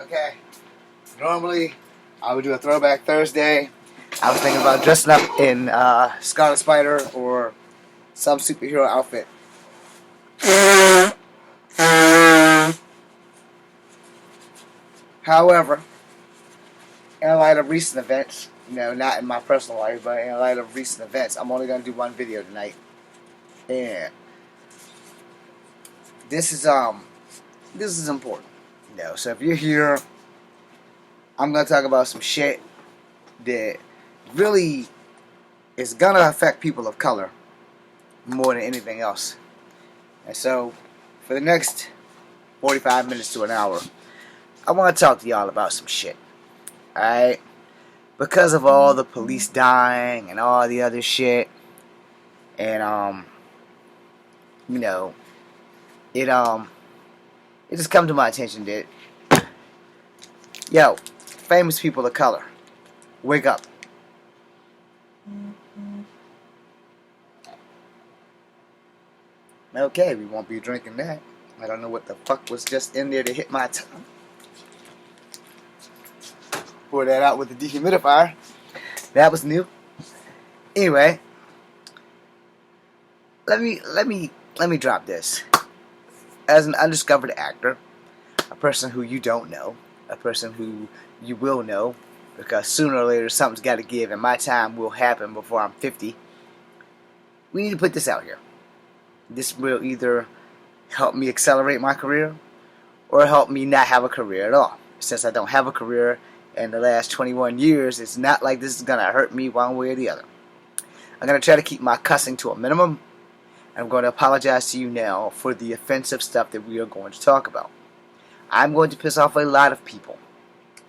Okay. Normally, I would do a Throwback Thursday. I was thinking about dressing up in Scarlet Spider or some superhero outfit. However, in light of recent events, not in my personal life, but in light of recent events, I'm only going to do one video tonight. And this is important. So if you're here, I'm going to talk about some shit that really is going to affect people of color more than anything else. And so, for the next 45 minutes to an hour, I want to talk to y'all about some shit. Alright? Because of all the police dying and all the other shit, and, it just come to my attention that, famous people of color, wake up. Okay, we won't be drinking that. I don't know what the fuck was just in there to hit my tongue. Pour that out with the dehumidifier. That was new. Anyway, let me drop this. As an undiscovered actor, a person who you don't know, a person who you will know, because sooner or later something's got to give, and my time will happen before I'm 50. We need to put this out here. This will either help me accelerate my career or help me not have a career at all. Since I don't have a career in the last 21 years, it's not like this is going to hurt me one way or the other. I'm going to try to keep my cussing to a minimum. I'm going to apologize to you now for the offensive stuff that we are going to talk about. I'm going to piss off a lot of people.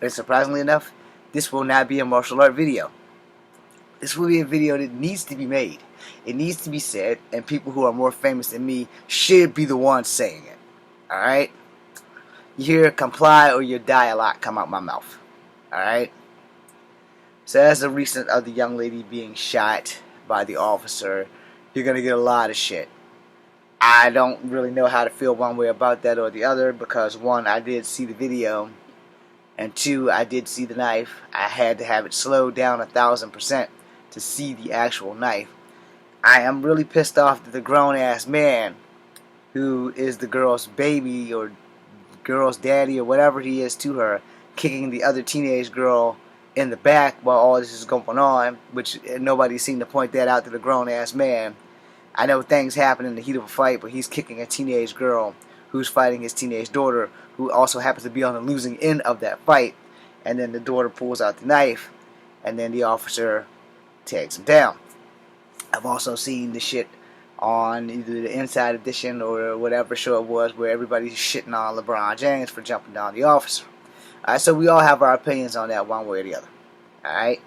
And surprisingly enough, this will not be a martial art video. This will be a video that needs to be made. It needs to be said, and people who are more famous than me should be the ones saying it. Alright? You hear comply or you die a lot come out my mouth. Alright? So as a recent of the young lady being shot by the officer, you're going to get a lot of shit. I don't really know how to feel one way about that or the other, because one, I did see the video, and two, I did see the knife. I had to have it slowed down 1,000% to see the actual knife. I am really pissed off that the grown-ass man, who is the girl's baby or girl's daddy or whatever he is to her, kicking the other teenage girl in the back while all this is going on, which nobody seemed to point that out to the grown-ass man. I know things happen in the heat of a fight, but he's kicking a teenage girl who's fighting his teenage daughter, who also happens to be on the losing end of that fight, and then the daughter pulls out the knife, and then the officer takes him down. I've also seen the shit on either the Inside Edition or whatever show it was where everybody's shitting on LeBron James for jumping down the officer. Alright, so we all have our opinions on that one way or the other. Alright?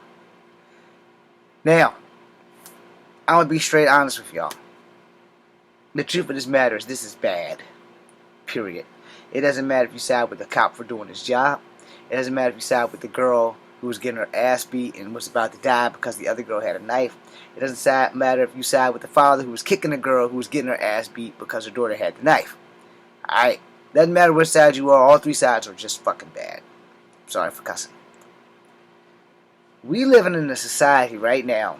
Now, I'm going to be straight honest with y'all. The truth of this matter is this is bad. Period. It doesn't matter if you side with the cop for doing his job. It doesn't matter if you side with the girl who was getting her ass beat and was about to die because the other girl had a knife. It doesn't matter if you side with the father who was kicking the girl who was getting her ass beat because her daughter had the knife. Alright? Doesn't matter which side you are, all three sides are just fucking bad. Sorry for cussing. We living in a society right now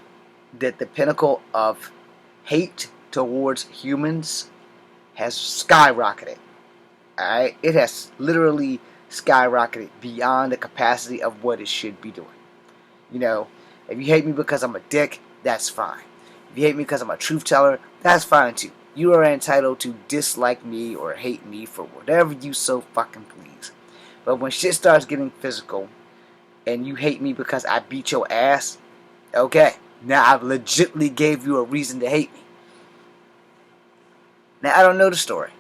that the pinnacle of hate towards humans has skyrocketed. Alright? It has literally skyrocketed beyond the capacity of what it should be doing. If you hate me because I'm a dick, that's fine. If you hate me because I'm a truth teller, that's fine too. You are entitled to dislike me or hate me for whatever you so fucking please. But when shit starts getting physical, and you hate me because I beat your ass, okay, now I've legitimately gave you a reason to hate me. Now, I don't know the story.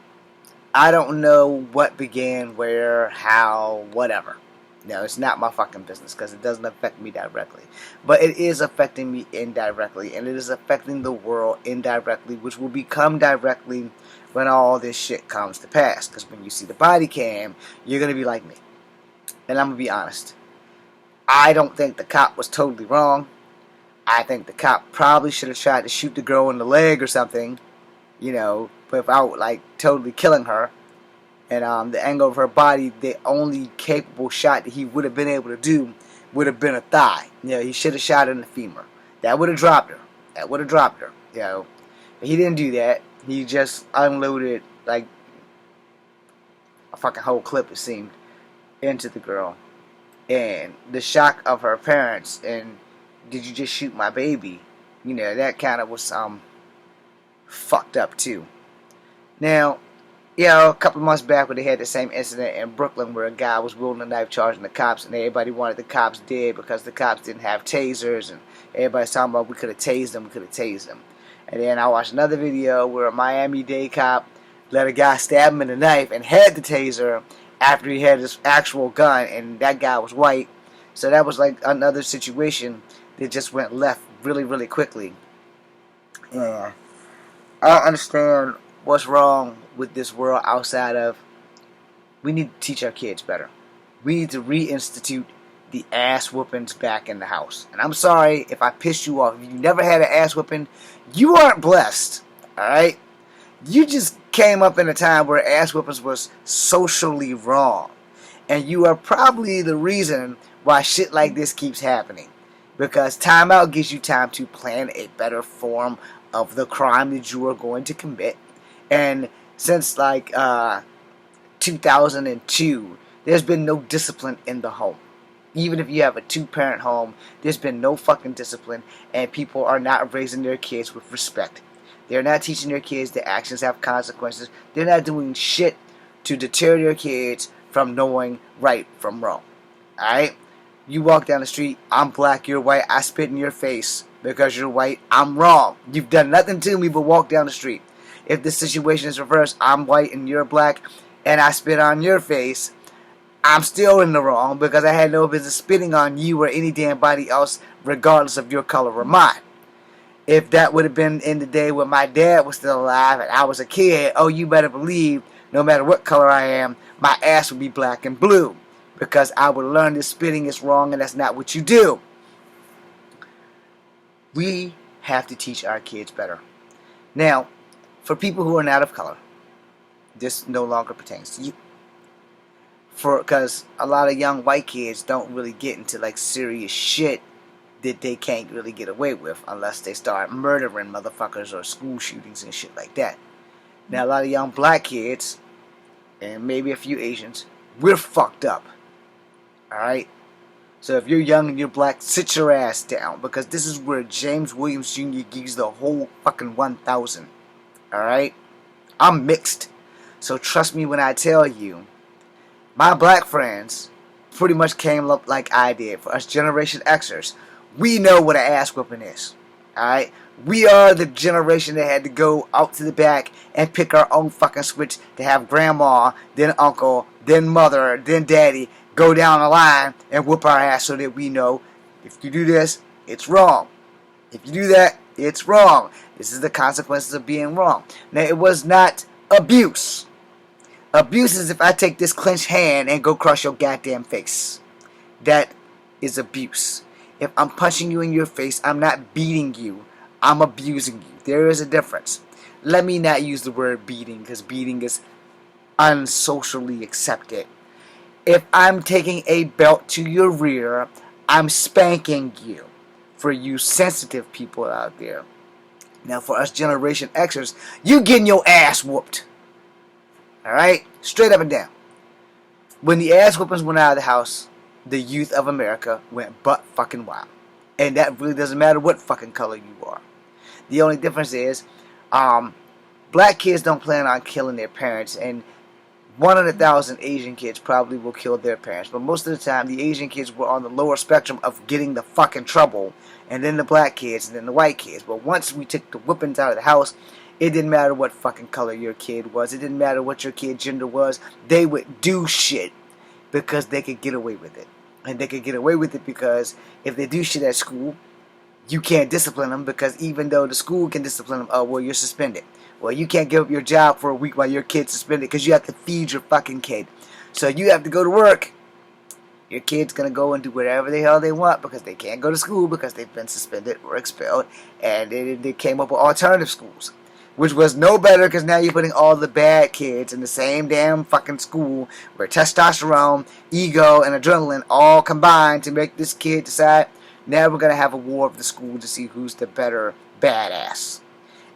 I don't know what began, where, how, whatever. No, it's not my fucking business because it doesn't affect me directly. But it is affecting me indirectly, and it is affecting the world indirectly, which will become directly when all this shit comes to pass. Because when you see the body cam, you're going to be like me. And I'm going to be honest. I don't think the cop was totally wrong. I think the cop probably should have tried to shoot the girl in the leg or something, without, totally killing her. and the angle of her body, the only capable shot that he would have been able to do would have been a thigh. You know, he should have shot her in the femur. That would have dropped her. That would have dropped her. You know, but he didn't do that. He just unloaded like a fucking whole clip, it seemed, into the girl. And the shock of her parents and, did you just shoot my baby? You know, that kind of was fucked up too. Now, you know, a couple of months back when they had the same incident in Brooklyn where a guy was wielding a knife charging the cops, and everybody wanted the cops dead because the cops didn't have tasers, and everybody's talking about we could have tased them. And then I watched another video where a Miami-Dade cop let a guy stab him in the knife and had the taser after he had his actual gun, and that guy was white. So that was like another situation that just went left really, really quickly. Yeah. I don't understand what's wrong with this world outside of, we need to teach our kids better. We need to reinstitute the ass whoopings back in the house. And I'm sorry if I pissed you off. If you never had an ass whooping, you aren't blessed. Alright? You just came up in a time where ass whoopings was socially wrong. And you are probably the reason why shit like this keeps happening. Because timeout gives you time to plan a better form of the crime that you are going to commit. And since like 2002, there's been no discipline in the home. Even if you have a 2-parent home, there's been no fucking discipline, and people are not raising their kids with respect. They're not teaching their kids that actions have consequences. They're not doing shit to deter their kids from knowing right from wrong. Alright? You walk down the street, I'm black, you're white, I spit in your face because you're white, I'm wrong. You've done nothing to me but walk down the street. If the situation is reversed, I'm white and you're black, and I spit on your face, I'm still in the wrong because I had no business spitting on you or any damn body else regardless of your color or mine. If that would have been in the day when my dad was still alive and I was a kid, oh, you better believe no matter what color I am, my ass would be black and blue because I would learn that spitting is wrong and that's not what you do. We have to teach our kids better. Now, for people who are not of color, this no longer pertains to you. Because a lot of young white kids don't really get into like serious shit that they can't really get away with unless they start murdering motherfuckers or school shootings and shit like that. Now a lot of young black kids, and maybe a few Asians, we're fucked up. Alright? So if you're young and you're black, sit your ass down, because this is where James Williams Jr. gives the whole fucking 1,000. Alright? I'm mixed. So trust me when I tell you, my black friends pretty much came up like I did. For us Generation Xers, we know what an ass whooping is. Alright? We are the generation that had to go out to the back and pick our own fucking switch to have grandma, then uncle, then mother, then daddy go down the line and whoop our ass so that we know if you do this, it's wrong. If you do that, it's wrong. This is the consequences of being wrong. Now, it was not abuse. Abuse is if I take this clenched hand and go crush your goddamn face. That is abuse. If I'm punching you in your face, I'm not beating you. I'm abusing you. There is a difference. Let me not use the word beating because beating is unsocially accepted. If I'm taking a belt to your rear, I'm spanking you. For you sensitive people out there. Now for us Generation Xers, you getting your ass whooped. Alright? Straight up and down. When the ass whoopings went out of the house, the youth of America went butt fucking wild. And that really doesn't matter what fucking color you are. The only difference is, black kids don't plan on killing their parents, and 100,000 Asian kids probably will kill their parents. But most of the time, the Asian kids were on the lower spectrum of getting the fucking trouble, and then the black kids, and then the white kids. But once we took the whippings out of the house, it didn't matter what fucking color your kid was. It didn't matter what your kid's gender was. They would do shit because they could get away with it. And they could get away with it because if they do shit at school, you can't discipline them because even though the school can discipline them, oh, well, you're suspended. Well, you can't give up your job for a week while your kid's suspended because you have to feed your fucking kid. So you have to go to work. Your kid's going to go and do whatever the hell they want because they can't go to school because they've been suspended or expelled. And they came up with alternative schools. which was no better because now you're putting all the bad kids in the same damn fucking school where testosterone, ego, and adrenaline all combine to make this kid decide, now we're going to have a war of the school to see who's the better badass.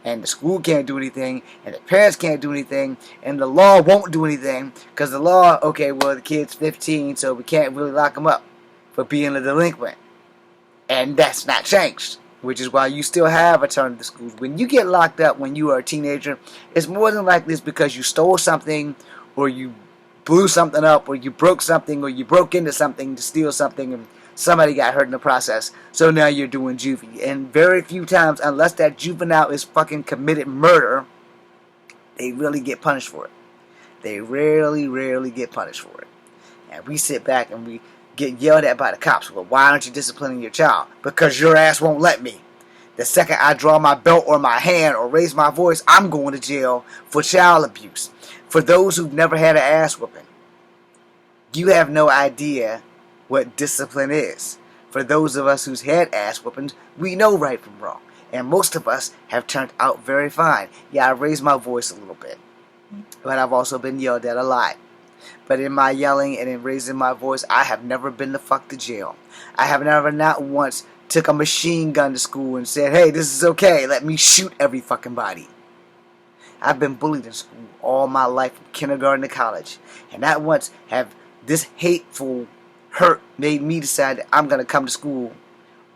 And the school can't do anything, and the parents can't do anything, and the law won't do anything, because the law, okay, well, the kid's 15, so we can't really lock him up for being a delinquent. And that's not changed, which is why you still have alternative schools. When you get locked up when you are a teenager, it's more than likely it's because you stole something, or you blew something up, or you broke something, or you broke into something to steal something, and somebody got hurt in the process. So now you're doing juvie. And very few times, unless that juvenile is fucking committed murder, they really get punished for it. They rarely get punished for it. And we sit back and we get yelled at by the cops. Well, why aren't you disciplining your child? Because your ass won't let me. The second I draw my belt or my hand or raise my voice, I'm going to jail for child abuse. For those who've never had an ass whooping, you have no idea what discipline is. For those of us who's had ass whoopings, we know right from wrong. And most of us have turned out very fine. Yeah, I raised my voice a little bit. But I've also been yelled at a lot. But in my yelling and in raising my voice, I have never been the fuck to jail. I have never not once took a machine gun to school and said, hey, this is okay, let me shoot every fucking body. I've been bullied in school all my life, from kindergarten to college. And not once have this hateful hurt made me decide that I'm going to come to school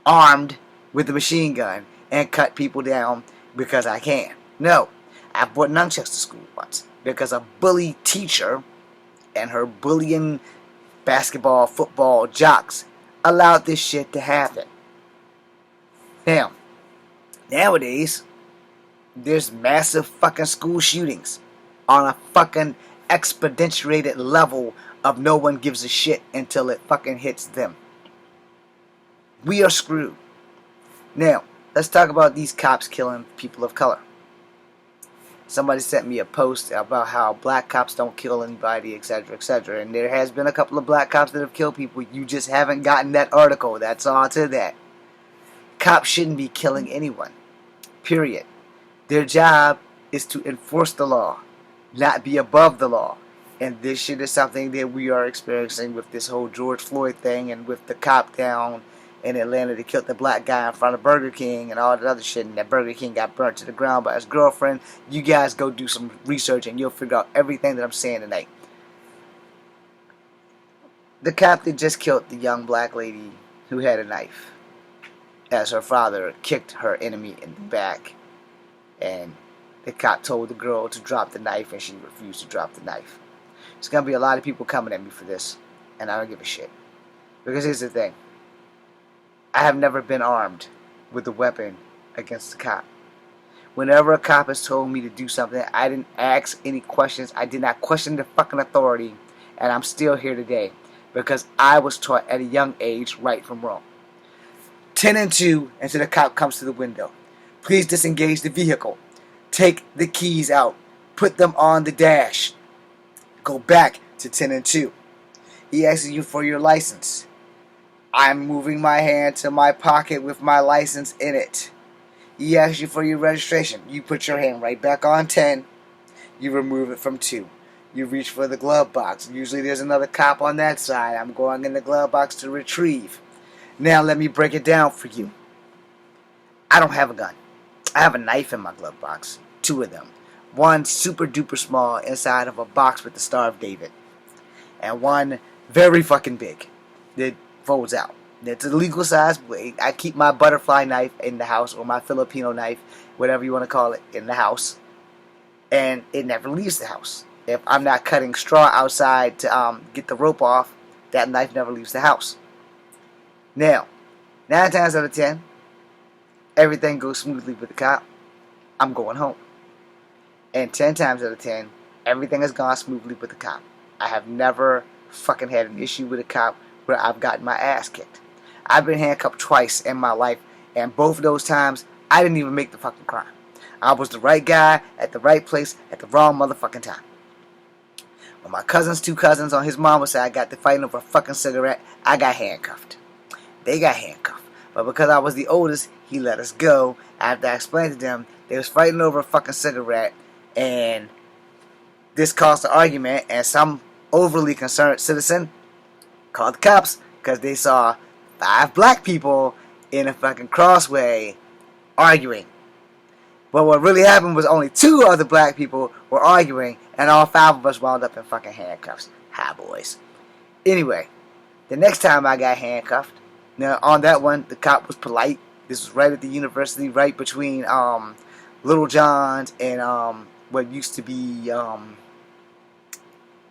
armed with a machine gun and cut people down because I can. No, I brought nunchucks to school once because a bully teacher and her bullying basketball, football jocks allowed this shit to happen. Now, nowadays, there's massive fucking school shootings on a fucking exponentiated level of no one gives a shit until it fucking hits them. We are screwed. Now, let's talk about these cops killing people of color. Somebody sent me a post about how black cops don't kill anybody, etc., etc. And there has been a couple of black cops that have killed people. You just haven't gotten that article. That's all to that. Cops shouldn't be killing anyone. Period. Their job is to enforce the law, not be above the law. And this shit is something that we are experiencing with this whole George Floyd thing and with the cop down in Atlanta that killed the black guy in front of Burger King and all that other shit, and that Burger King got burnt to the ground by his girlfriend. You guys go do some research and you'll figure out everything that I'm saying tonight. The cop that just killed the young black lady who had a knife, as her father kicked her enemy in the back, and the cop told the girl to drop the knife and she refused to drop the knife. There's going to be a lot of people coming at me for this, and I don't give a shit. Because here's the thing. I have never been armed with a weapon against a cop. Whenever a cop has told me to do something, I didn't ask any questions. I did not question the fucking authority, and I'm still here today because I was taught at a young age right from wrong. 10 and 2 until the cop comes to the window. Please disengage the vehicle. Take the keys out. Put them on the dash. Go back to 10 and 2. He asks you for your license. I'm moving my hand to my pocket with my license in it. He asks you for your registration. You put your hand right back on 10. You remove it from 2. You reach for the glove box. Usually there's another cop on that side. I'm going in the glove box to retrieve. Now let me break it down for you. I don't have a gun. I have a knife in my glove box. 2 of them. One super duper small inside of a box with the Star of David. And one very fucking big that folds out. It's a legal size blade. I keep my butterfly knife in the house, or my Filipino knife, whatever you want to call it, in the house. And it never leaves the house. If I'm not cutting straw outside to get the rope off, that knife never leaves the house. Now, 9 times out of 10, everything goes smoothly with the cop. I'm going home. And 10 times out of 10, everything has gone smoothly with the cop. I have never fucking had an issue with a cop where I've gotten my ass kicked. I've been handcuffed twice in my life, and both of those times, I didn't even make the fucking crime. I was the right guy at the right place at the wrong motherfucking time. When my 2 cousins on his mama's side got to fighting over a fucking cigarette, I got handcuffed. They got handcuffed. But because I was the oldest, he let us go after I explained to them They was fighting over a fucking cigarette, and this caused an argument, and some overly concerned citizen called the cops because they saw 5 black people in a fucking crossway arguing. But what really happened was only 2 other black people were arguing, and all 5 of us wound up in fucking handcuffs. Hi, boys. Anyway, the next time I got handcuffed, now on that one, the cop was polite. This was right at the university, right between Little John's and what used to be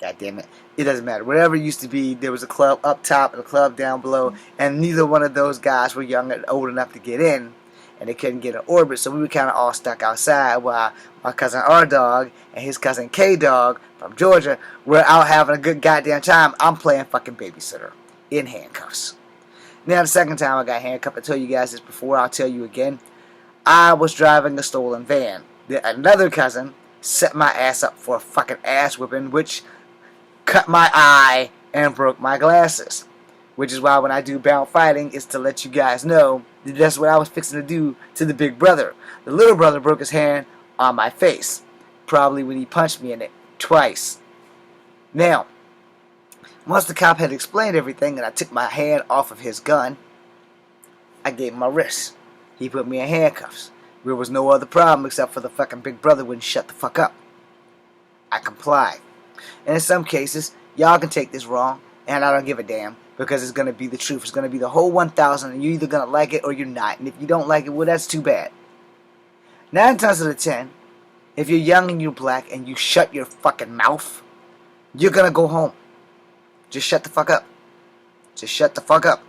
God damn it, it doesn't matter. Whatever it used to be, there was a club up top and a club down below, and neither one of those guys were young and old enough to get in, and they couldn't get in orbit, so we were kind of all stuck outside while my cousin R-Dog and his cousin K-Dog from Georgia were out having a good goddamn time. I'm playing fucking babysitter in handcuffs. Now, the second time I got handcuffed, I told you guys this before, I'll tell you again. I was driving a stolen van. Another cousin set my ass up for a fucking ass whipping, which cut my eye and broke my glasses. Which is why when I do bound fighting, is to let you guys know that that's what I was fixing to do to the big brother. The little brother broke his hand on my face. Probably when he punched me in it twice. Now, once the cop had explained everything and I took my hand off of his gun, I gave him my wrist. He put me in handcuffs. There was no other problem except for the fucking big brother wouldn't shut the fuck up. I complied. And in some cases, y'all can take this wrong, and I don't give a damn, because it's going to be the truth. It's going to be the whole 1,000, and you're either going to like it or you're not. And if you don't like it, well, that's too bad. 9 times out of 10, if you're young and you're black and you shut your fucking mouth, you're going to go home. Just shut the fuck up. Just shut the fuck up.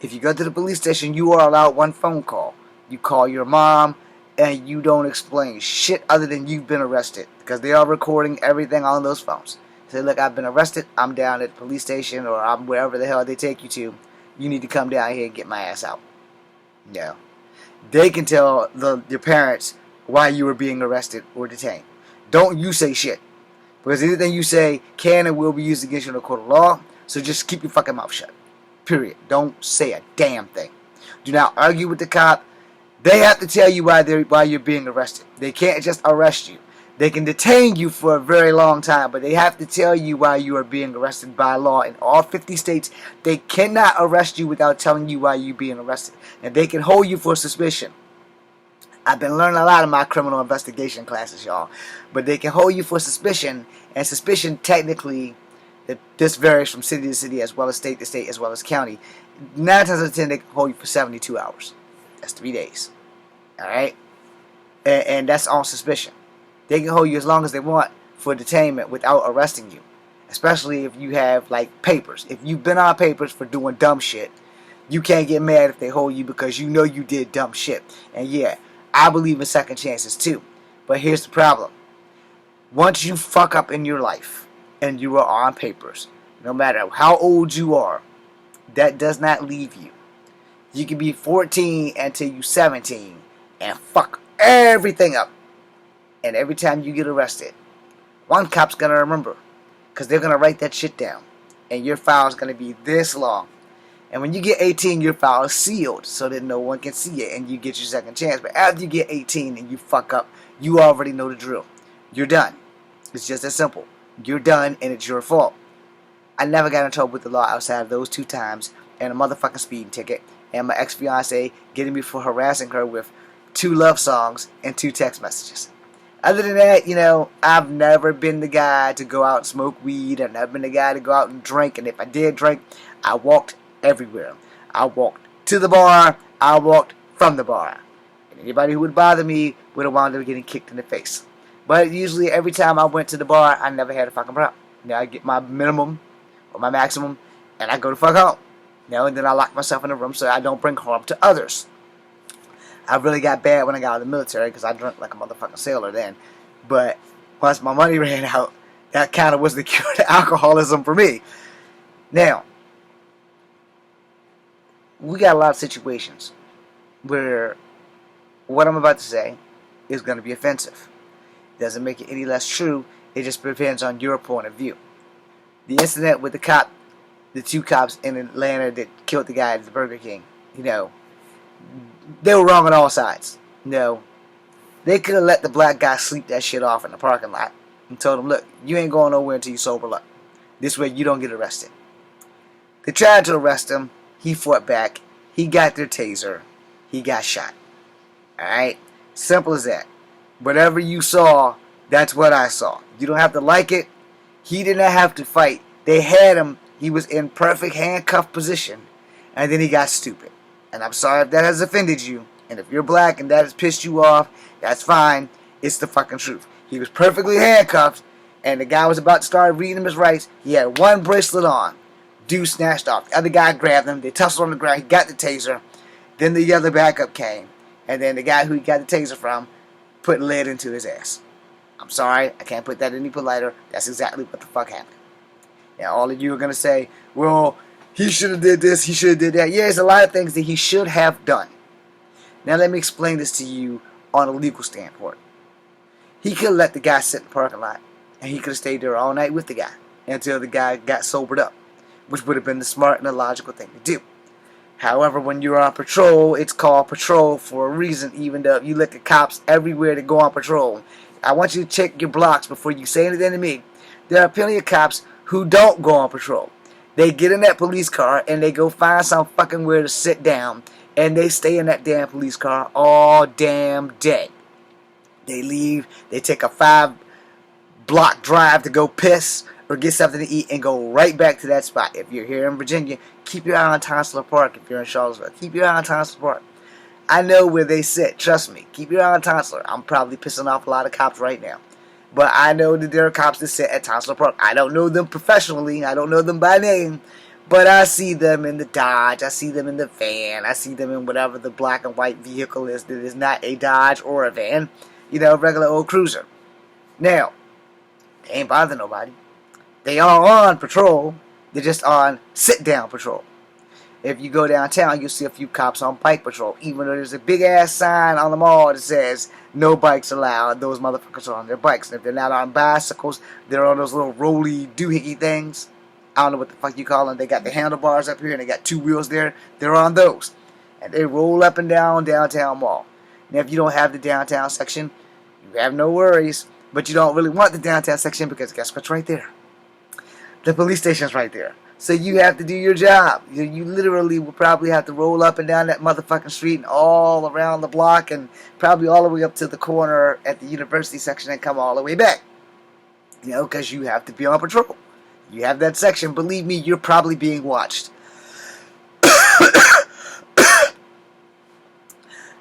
If you go to the police station, you are allowed 1 phone call. You call your mom, and you don't explain shit other than you've been arrested, because they are recording everything on those phones. Say, look, I've been arrested. I'm down at the police station, or I'm wherever the hell they take you to. You need to come down here and get my ass out. No. They can tell your parents why you were being arrested or detained. Don't you say shit. Because anything you say can and will be used against you in a court of law. So just keep your fucking mouth shut. Period. Don't say a damn thing. Do not argue with the cop. They have to tell you why you're being arrested. They can't just arrest you. They can detain you for a very long time, but they have to tell you why you are being arrested by law. In all 50 states, they cannot arrest you without telling you why you're being arrested. And they can hold you for suspicion. I've been learning a lot in my criminal investigation classes, y'all. But they can hold you for suspicion, and suspicion technically, this varies from city to city as well as state to state as well as county. 9 times out of 10, they can hold you for 72 hours. That's 3 days. Alright? And that's on suspicion. They can hold you as long as they want for detainment without arresting you. Especially if you have, like, papers. If you've been on papers for doing dumb shit, you can't get mad if they hold you because you know you did dumb shit. And yeah, I believe in second chances too. But here's the problem. Once you fuck up in your life and you are on papers, no matter how old you are, that does not leave you. You can be 14 until you're 17 and fuck everything up. And every time you get arrested, one cop's going to remember. Because they're going to write that shit down. And your file is going to be this long. And when you get 18, your file is sealed so that no one can see it. And you get your second chance. But after you get 18 and you fuck up, you already know the drill. You're done. It's just that simple. You're done and it's your fault. I never got in trouble with the law outside of those 2 times. And a motherfucking speeding ticket. And my ex-fiance getting me for harassing her with 2 love songs and 2 text messages. Other than that, you know, I've never been the guy to go out and smoke weed. I've never been the guy to go out and drink. And if I did drink, I walked everywhere. I walked to the bar. I walked from the bar. And anybody who would bother me would have wound up getting kicked in the face. But usually every time I went to the bar, I never had a fucking problem. You know, I get my minimum or my maximum, and I go to fuck home. You know, and then I lock myself in a room so I don't bring harm to others. I really got bad when I got out of the military because I drank like a motherfucking sailor then. But once my money ran out, that kind of was the cure to alcoholism for me. Now, we got a lot of situations where what I'm about to say is going to be offensive. Doesn't make it any less true. It just depends on your point of view. The incident with the 2 cops in Atlanta that killed the guy at the Burger King, you know, they were wrong on all sides. You know, They could have let the black guy sleep that shit off in the parking lot and told him, look, you ain't going nowhere until you sober up. This way you don't get arrested. They tried to arrest him. He fought back. He got their taser. He got shot. Alright? Simple as that. Whatever you saw, that's what I saw. You don't have to like it. He did not have to fight. They had him. He was in perfect handcuff position. And then he got stupid. And I'm sorry if that has offended you. And if you're black and that has pissed you off, that's fine. It's the fucking truth. He was perfectly handcuffed. And the guy was about to start reading him his rights. He had one bracelet on. Dude snatched off. The other guy grabbed him. They tussled on the ground. He got the taser. Then the other backup came. And then the guy who he got the taser from put lead into his ass. I'm sorry. I can't put that any politer. That's exactly what the fuck happened. Now, all of you are going to say, well, he should have did this. He should have did that. Yeah, there's a lot of things that he should have done. Now, let me explain this to you on a legal standpoint. He could have let the guy sit in the parking lot. And he could have stayed there all night with the guy until the guy got sobered up, which would have been the smart and the logical thing to do. However, when you're on patrol, it's called patrol for a reason, even though you look at cops everywhere that go on patrol. I want you to check your blocks before you say anything to me. There are plenty of cops who don't go on patrol. They get in that police car and they go find some fucking where to sit down, and they stay in that damn police car all damn day. They leave, they take a 5-block drive to go piss or get something to eat and go right back to that spot. If you're here in Virginia, keep your eye on Tonsilla Park. If you're in Charlottesville, keep your eye on Tonsilla Park. I know where they sit. Trust me. Keep your eye on Tonsilla. I'm probably pissing off a lot of cops right now. But I know that there are cops that sit at Tonsilla Park. I don't know them professionally. I don't know them by name. But I see them in the Dodge. I see them in the van. I see them in whatever the black and white vehicle is that is not a Dodge or a van. You know, regular old cruiser. Now, they ain't bother nobody. They are on patrol. They're just on sit-down patrol. If you go downtown, you'll see a few cops on bike patrol. Even though there's a big-ass sign on the mall that says, no bikes allowed. Those motherfuckers are on their bikes. And if they're not on bicycles, they're on those little rolly doohickey things. I don't know what the fuck you call them. They got the handlebars up here and they got 2 wheels there. They're on those. And they roll up and down downtown mall. Now, if you don't have the downtown section, you have no worries. But you don't really want the downtown section because guess what's right there? The police station's right there. So you have to do your job. You literally will probably have to roll up and down that motherfucking street and all around the block and probably all the way up to the corner at the university section and come all the way back. You know, because you have to be on patrol. You have that section. Believe me, you're probably being watched.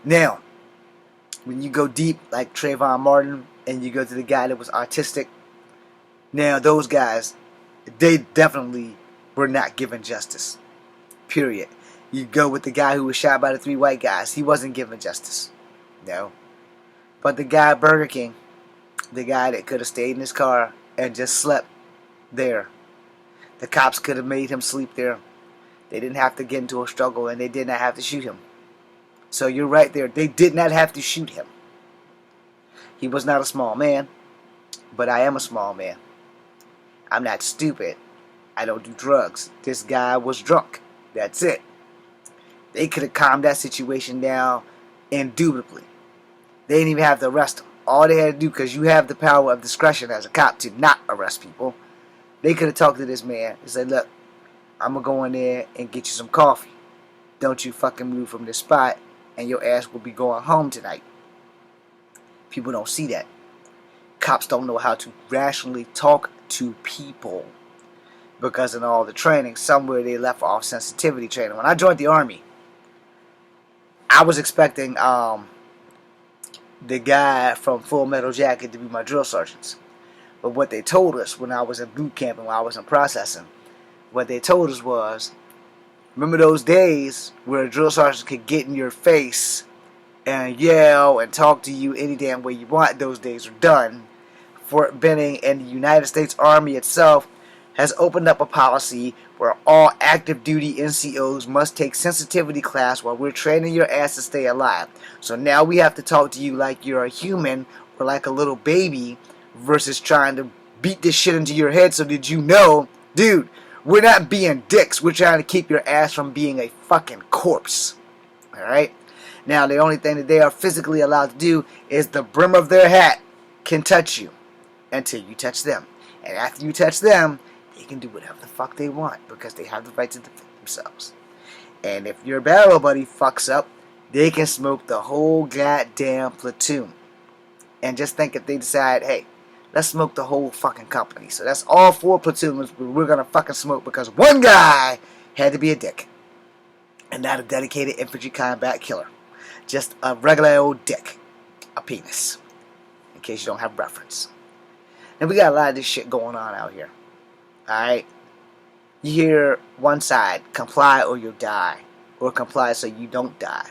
Now, when you go deep like Trayvon Martin and you go to the guy that was autistic, now those guys, they definitely were not given justice. Period. You go with the guy who was shot by the 3 white guys. He wasn't given justice. No. But the guy at Burger King, the guy that could have stayed in his car and just slept there. The cops could have made him sleep there. They didn't have to get into a struggle and they did not have to shoot him. So you're right there. They did not have to shoot him. He was not a small man, but I am a small man. I'm not stupid. I don't do drugs. This guy was drunk. That's it. They could have calmed that situation down indubitably. They didn't even have to arrest him. All they had to do, because you have the power of discretion as a cop to not arrest people, they could have talked to this man and said, look, I'm going to go in there and get you some coffee. Don't you fucking move from this spot and your ass will be going home tonight. People don't see that. Cops don't know how to rationally talk to people because in all the training, somewhere they left off sensitivity training. When I joined the Army, I was expecting the guy from Full Metal Jacket to be my drill sergeants. But what they told us when I was in boot camp and when I was in processing, what they told us was, remember those days where a drill sergeant could get in your face and yell and talk to you any damn way you want? Those days are done. Fort Benning and the United States Army itself has opened up a policy where all active duty NCOs must take sensitivity class while we're training your ass to stay alive. So now we have to talk to you like you're a human or like a little baby versus trying to beat this shit into your head so that you know, dude, we're not being dicks. We're trying to keep your ass from being a fucking corpse. Alright? Now, the only thing that they are physically allowed to do is the brim of their hat can touch you until you touch them. And after you touch them, they can do whatever the fuck they want because they have the right to defend themselves. And if your barrel buddy fucks up, they can smoke the whole goddamn platoon. And just think if they decide, hey, let's smoke the whole fucking company. So that's all 4 platoons we're gonna fucking smoke because one guy had to be a dick. And not a dedicated infantry combat killer. Just a regular old dick. A penis. In case you don't have reference. And we got a lot of this shit going on out here. Alright? You hear one side, comply or you'll die. Or comply so you don't die.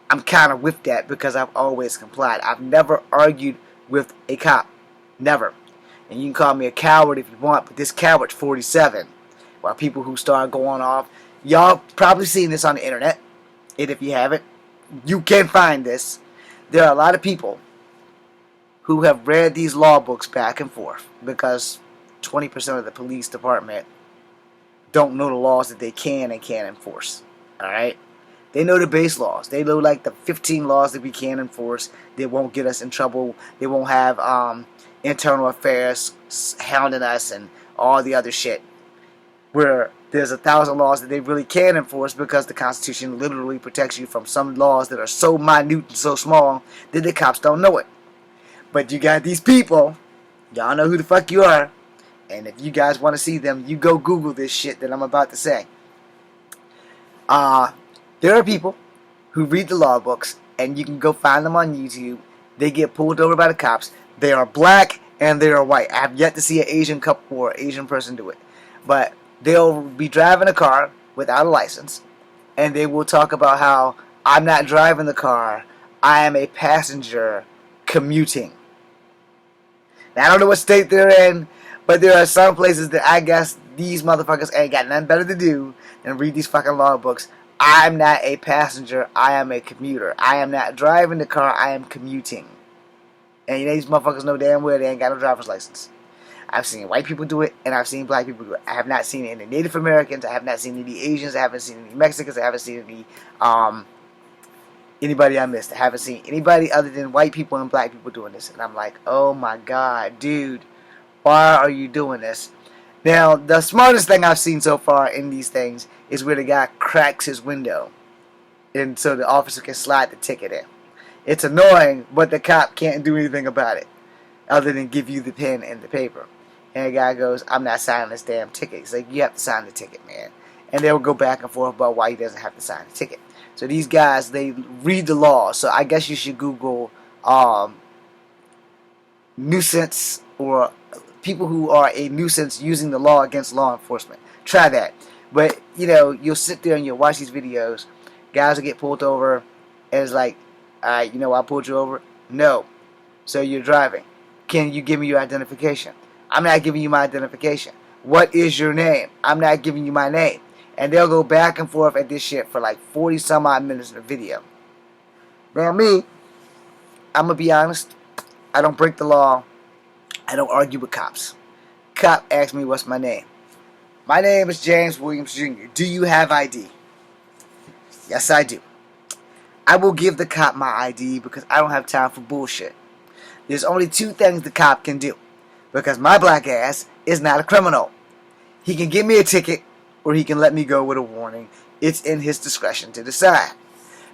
I'm kind of with that because I've always complied. I've never argued with a cop. Never. And you can call me a coward if you want, but this coward's 47. While people who start going off, y'all probably seen this on the internet. And if you haven't, you can find this. There are a lot of people who have read these law books back and forth because 20% of the police department don't know the laws that they can and can't enforce. Alright? They know the base laws. They know like the 15 laws that we can enforce that won't get us in trouble. They won't have internal affairs hounding us and all the other shit. Where there's 1,000 laws that they really can enforce because the Constitution literally protects you from some laws that are so minute and so small that the cops don't know it. But you got these people, y'all know who the fuck you are, and if you guys want to see them, you go Google this shit that I'm about to say. There are people who read the law books, and you can go find them on YouTube. They get pulled over by the cops. They are black and they are white. I have yet to see an Asian couple or Asian person do it. But they'll be driving a car without a license, and they will talk about how I'm not driving the car, I am a passenger commuting. Now, I don't know what state they're in, but there are some places that I guess these motherfuckers ain't got nothing better to do than read these fucking law books. I'm not a passenger, I am a commuter. I am not driving the car, I am commuting. And you know, these motherfuckers know damn well they ain't got no driver's license. I've seen white people do it, and I've seen black people do it. I have not seen any Native Americans, I have not seen any Asians, I haven't seen any Mexicans, I haven't seen any, anybody I missed. I haven't seen anybody other than white people and black people doing this. And I'm like, oh my god, dude, why are you doing this? Now, the smartest thing I've seen so far in these things is where the guy cracks his window, and so the officer can slide the ticket in. It's annoying, but the cop can't do anything about it other than give you the pen and the paper. And the guy goes, I'm not signing this damn ticket. He's like, you have to sign the ticket, man. And they'll go back and forth about why he doesn't have to sign the ticket. So these guys, they read the law. So I guess you should Google nuisance or people who are a nuisance using the law against law enforcement. Try that. But, you know, you'll sit there and you'll watch these videos. Guys will get pulled over, and it's like, alright, you know why I pulled you over? No. So you're driving. Can you give me your identification? I'm not giving you my identification. What is your name? I'm not giving you my name. And they'll go back and forth at this shit for like 40 some odd minutes in the video. Now me, I'm going to be honest. I don't break the law. I don't argue with cops. Cop asks me what's my name. My name is James Williams Jr. Do you have ID? Yes, I do. I will give the cop my ID because I don't have time for bullshit. There's only 2 things the cop can do. Because my black ass is not a criminal. He can give me a ticket or he can let me go with a warning. It's in his discretion to decide.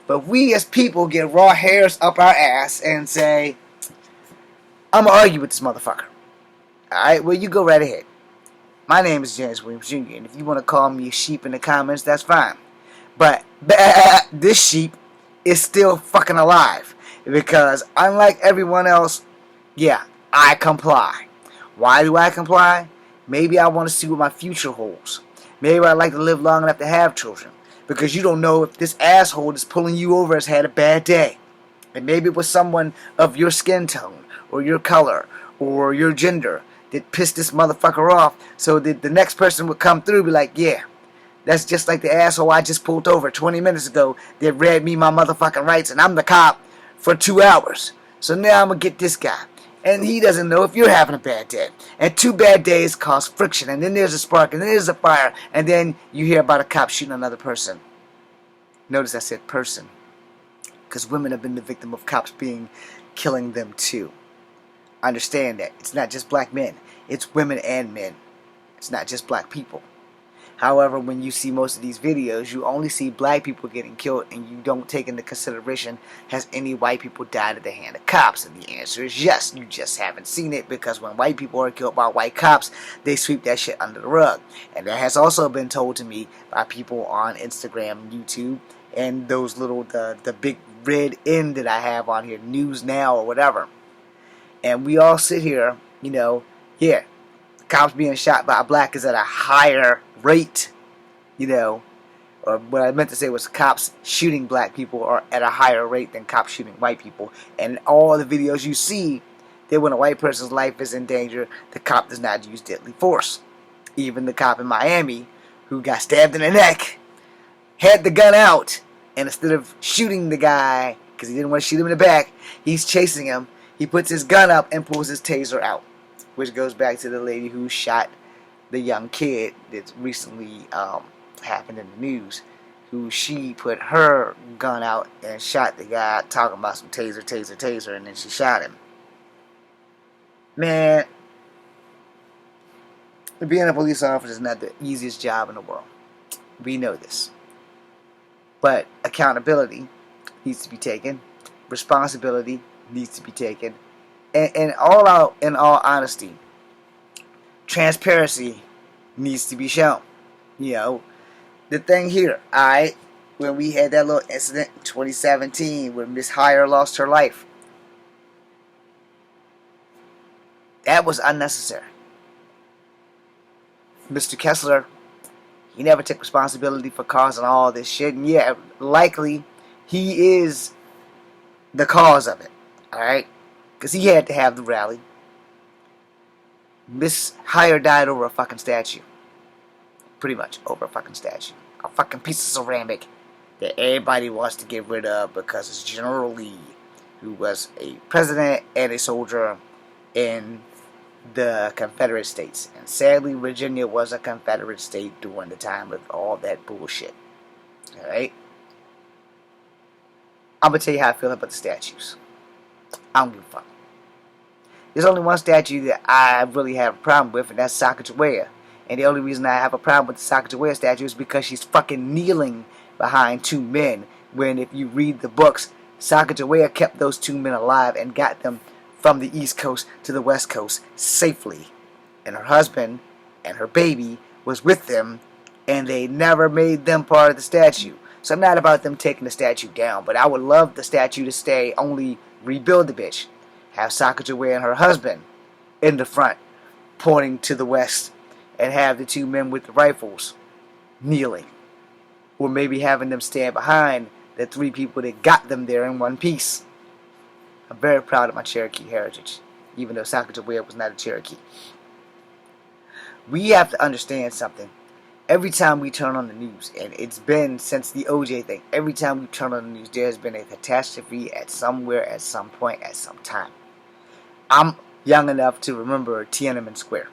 But we as people get raw hairs up our ass and say, I'm going to argue with this motherfucker. Alright, well you go right ahead. My name is James Williams Jr. And if you want to call me a sheep in the comments, that's fine. But this sheep is still fucking alive. Because unlike everyone else, yeah, I comply. Why do I comply? Maybe I want to see what my future holds. Maybe I'd like to live long enough to have children. Because you don't know if this asshole that's pulling you over has had a bad day. And maybe it was someone of your skin tone, or your color, or your gender that pissed this motherfucker off, so that the next person would come through and be like, yeah, that's just like the asshole I just pulled over 20 minutes ago that read me my motherfucking rights, and I'm the cop for 2 hours. So now I'm going to get this guy. And he doesn't know if you're having a bad day. And 2 bad days cause friction. And then there's a spark. And then there's a fire. And then you hear about a cop shooting another person. Notice I said person. because women have been the victim of cops killing them too. Understand that. It's not just black men. It's women and men. It's not just black people. However, when you see most of these videos, you only see black people getting killed, and you don't take into consideration, has any white people died at the hand of cops? And the answer is yes. You just haven't seen it, because when white people are killed by white cops, they sweep that shit under the rug. And that has also been told to me by people on Instagram, YouTube, and those little, the big red N that I have on here, News Now or whatever. And we all sit here, yeah, cops being shot by a black is at a higher rate, or what I meant to say was cops shooting black people are at a higher rate than cops shooting white people. And all the videos you see, that when a white person's life is in danger, the cop does not use deadly force. Even the cop in Miami, who got stabbed in the neck, had the gun out, and instead of shooting the guy, because he didn't want to shoot him in the back, he's chasing him. He puts his gun up and pulls his taser out, which goes back to the lady who shot the young kid that recently happened in the news, who she put her gun out and shot the guy talking about some taser, and then she shot him. Man, being a police officer is not the easiest job in the world. We know this. But accountability needs to be taken. Responsibility needs to be taken. And in all honesty, transparency needs to be shown. The thing here, when we had that little incident in 2017 when Miss Heyer lost her life, that was unnecessary. Mr. Kessler, he never took responsibility for causing all this shit, and yeah, likely he is the cause of it, alright? Because he had to have the rally. Miss Heyer died over a fucking statue. Pretty much over a fucking statue. A fucking piece of ceramic that everybody wants to get rid of because it's General Lee, who was a president and a soldier in the Confederate States. And sadly, Virginia was a Confederate state during the time of all that bullshit. Alright? I'm going to tell you how I feel about the statues. I don't give a fuck. There's only one statue that I really have a problem with, and that's Sacagawea. And the only reason I have a problem with the Sacagawea statue is because she's fucking kneeling behind two men. When, if you read the books, Sacagawea kept those two men alive and got them from the East Coast to the West Coast safely. And her husband and her baby was with them, and they never made them part of the statue. So I'm not about them taking the statue down, but I would love the statue to stay, only rebuild the bitch. Have Sacagawea and her husband in the front, pointing to the west, and have the two men with the rifles kneeling. Or maybe having them stand behind the three people that got them there in one piece. I'm very proud of my Cherokee heritage, even though Sacagawea was not a Cherokee. We have to understand something. Every time we turn on the news, and it's been since the OJ thing, every time we turn on the news, there has been a catastrophe at somewhere, at some point, at some time. I'm young enough to remember Tiananmen Square.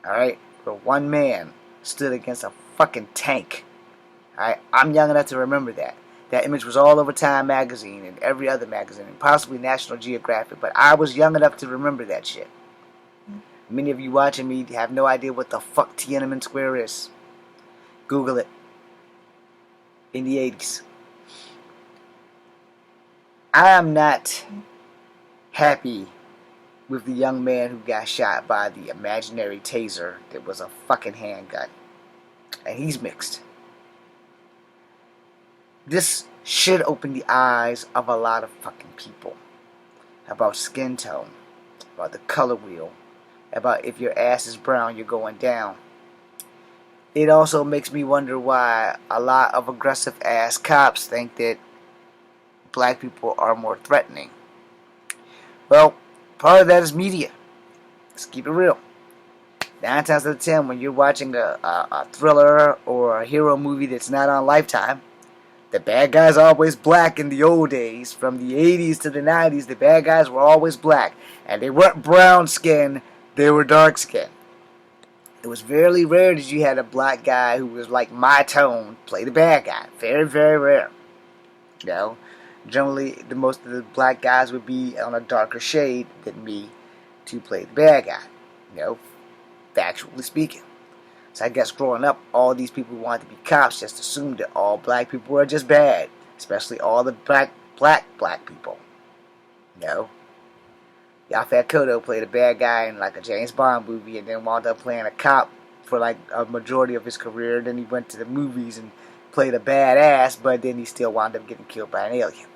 Alright? Where one man stood against a fucking tank. Alright? I'm young enough to remember that. That image was all over Time magazine and every other magazine, and possibly National Geographic, but I was young enough to remember that shit. Many of you watching me have no idea what the fuck Tiananmen Square is. Google it. In the 80s. I am not happy with the young man who got shot by the imaginary taser that was a fucking handgun. And he's mixed. This should open the eyes of a lot of fucking people about skin tone, about the color wheel, about if your ass is brown, you're going down. It also makes me wonder why a lot of aggressive ass cops think that black people are more threatening. Well, part of that is media. Let's keep it real. 9 times out of 10, when you're watching a thriller or a hero movie that's not on Lifetime, the bad guys are always black in the old days. From the 80s to the 90s, the bad guys were always black. And they weren't brown skin, they were dark skin. It was very rare that you had a black guy who was like my tone play the bad guy. Very, very rare. Generally, the most of the black guys would be on a darker shade than me to play the bad guy. You know, factually speaking. So I guess growing up, all these people who wanted to be cops just assumed that all black people were just bad, especially all the black people. You know, Yaphet Kotto played a bad guy in like a James Bond movie, and then wound up playing a cop for like a majority of his career. Then he went to the movies and played a badass, but then he still wound up getting killed by an alien.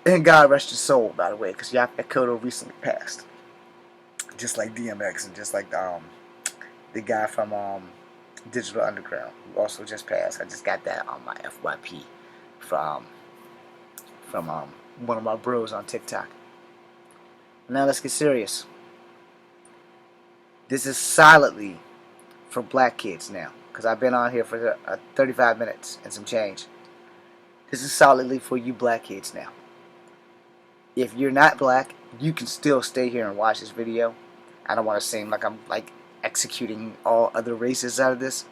And God rest his soul, by the way, because Yaphet Kotto recently passed, just like DMX and just like the guy from Digital Underground, who also just passed. I just got that on my FYP from one of my bros on TikTok. Now let's get serious. This is solidly for black kids now, because I've been on here for 35 minutes and some change. This is solidly for you black kids now. If you're not black, you can still stay here and watch this video. I don't want to seem like I'm like executing all other races out of this,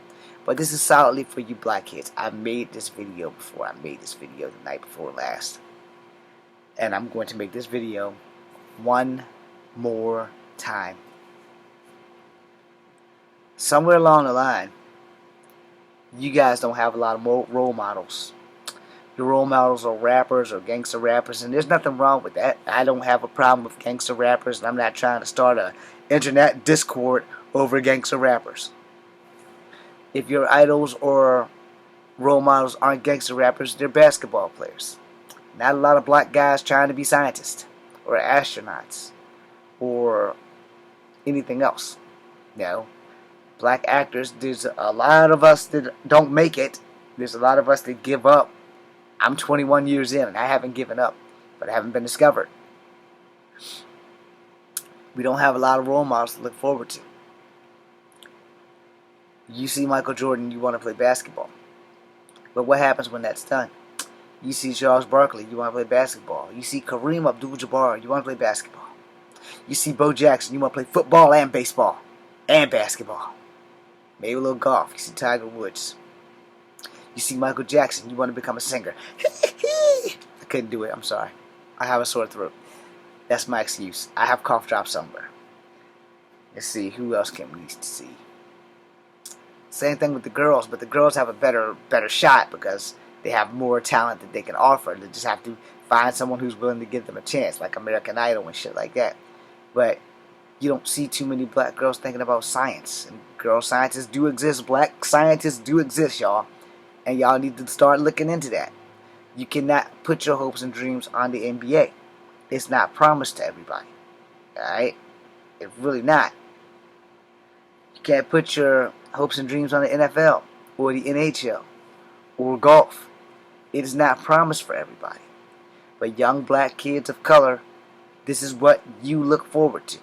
but this is solidly for you black kids. I made this video before. I made this video the night before last, and I'm going to make this video one more time. Somewhere along the line, you guys don't have a lot of role models. Your role models are rappers or gangster rappers, and there's nothing wrong with that. I don't have a problem with gangster rappers, and I'm not trying to start a internet discord over gangster rappers. If your idols or role models aren't gangster rappers, they're basketball players. Not a lot of black guys trying to be scientists or astronauts or anything else. No. Black actors, there's a lot of us that don't make it. There's a lot of us that give up. I'm 21 years in and I haven't given up, but I haven't been discovered. We don't have a lot of role models to look forward to. You see Michael Jordan, you want to play basketball. But what happens when that's done? You see Charles Barkley, you want to play basketball. You see Kareem Abdul-Jabbar, you want to play basketball. You see Bo Jackson, you want to play football and baseball and basketball. Maybe a little golf. You see Tiger Woods. You see Michael Jackson, you want to become a singer. I couldn't do it, I'm sorry. I have a sore throat. That's my excuse. I have cough drops somewhere. Let's see, who else can we see? Same thing with the girls, but the girls have a better shot because they have more talent that they can offer. They just have to find someone who's willing to give them a chance, like American Idol and shit like that. But you don't see too many black girls thinking about science. And girl scientists do exist. Black scientists do exist, y'all. And y'all need to start looking into that. You cannot put your hopes and dreams on the NBA. It's not promised to everybody. Alright? It's really not. You can't put your hopes and dreams on the NFL or the NHL or golf. It is not promised for everybody. But young black kids of color, this is what you look forward to.